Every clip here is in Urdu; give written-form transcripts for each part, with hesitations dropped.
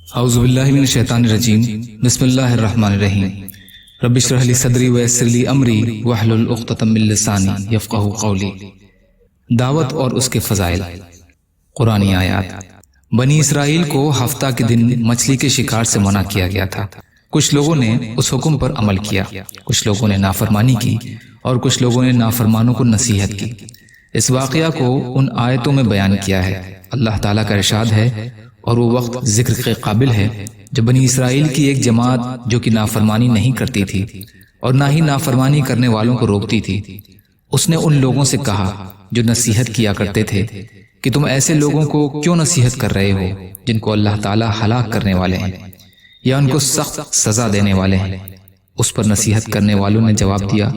اعوذ باللہ من الشیطان الرجیم بسم اللہ الرحمن الرحیم رب اشرح لی صدری ویسر لی امری واحلل عقدۃ من لسانی یفقہوا قولی۔ دعوت اور اس کے فضائل۔ قرآنی آیات۔ بنی اسرائیل کو ہفتہ کے دن مچھلی کے شکار سے منع کیا گیا تھا۔ کچھ لوگوں نے اس حکم پر عمل کیا، کچھ لوگوں نے نافرمانی کی اور کچھ لوگوں نے نافرمانوں کو نصیحت کی۔ اس واقعہ کو ان آیتوں میں بیان کیا ہے۔ اللہ تعالیٰ کا ارشاد ہے، اور وہ وقت ذکر کے قابل ہے جب بنی اسرائیل کی ایک جماعت جو کہ نافرمانی نہیں کرتی تھی اور نہ ہی نافرمانی کرنے والوں کو روکتی تھی، اس نے ان لوگوں سے کہا جو نصیحت کیا کرتے تھے کہ تم ایسے لوگوں کو کیوں نصیحت کر رہے ہو جن کو اللہ تعالیٰ ہلاک کرنے والے ہیں یا ان کو سخت سزا دینے والے ہیں۔ اس پر نصیحت کرنے والوں نے جواب دیا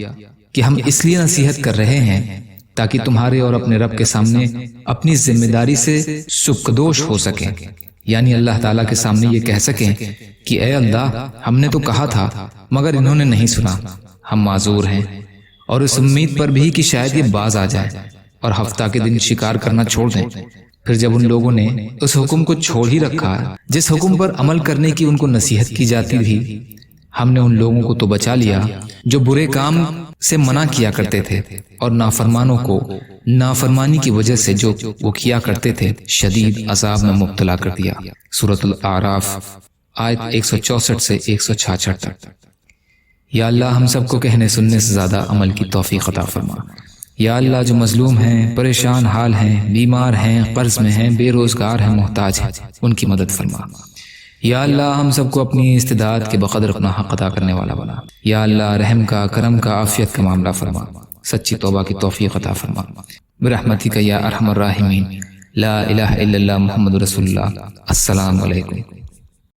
کہ ہم اس لیے نصیحت کر رہے ہیں تاکہ تمہارے اور اپنے رب کے سامنے اپنی ذمہ داری سے سبکدوش ہو سکیں، یعنی اللہ تعالیٰ کے سامنے یہ کہہ سکیں کہ اے اللہ، ہم نے تو کہا تھا مگر انہوں نے نہیں سنا، ہم معذور ہیں، اور اس امید پر بھی کہ شاید یہ باز آ جائے اور ہفتہ کے دن شکار کرنا چھوڑ دیں۔ پھر جب ان لوگوں نے اس حکم کو چھوڑ ہی رکھا جس حکم پر عمل کرنے کی ان کو نصیحت کی جاتی تھی، ہم نے ان لوگوں کو تو بچا لیا جو برے کام سے منع کیا کرتے تھے، اور نافرمانوں کو نافرمانی کی وجہ سے جو وہ کیا کرتے تھے شدید عذاب میں مبتلا کر دیا۔ سورۃ الاعراف آیت 164 سے 166 تک۔ یا اللہ، ہم سب کو کہنے سننے سے زیادہ عمل کی توفیق عطا فرما۔ یا اللہ، جو مظلوم ہیں، پریشان حال ہیں، بیمار ہیں، قرض میں ہیں، بے روزگار ہیں، محتاج ہیں، ان کی مدد فرما۔ یا اللہ، ہم سب کو اپنی استعداد کے بقدر اپنا حق ادا کرنے والا بنا۔ یا اللہ، رحم کا، کرم کا، عافیت کا معاملہ فرما، سچی توبہ کی توفیق عطا فرما برحمتک یا ارحم الراحمین۔ لا الہ الا اللہ محمد رسول اللہ۔ السلام علیکم۔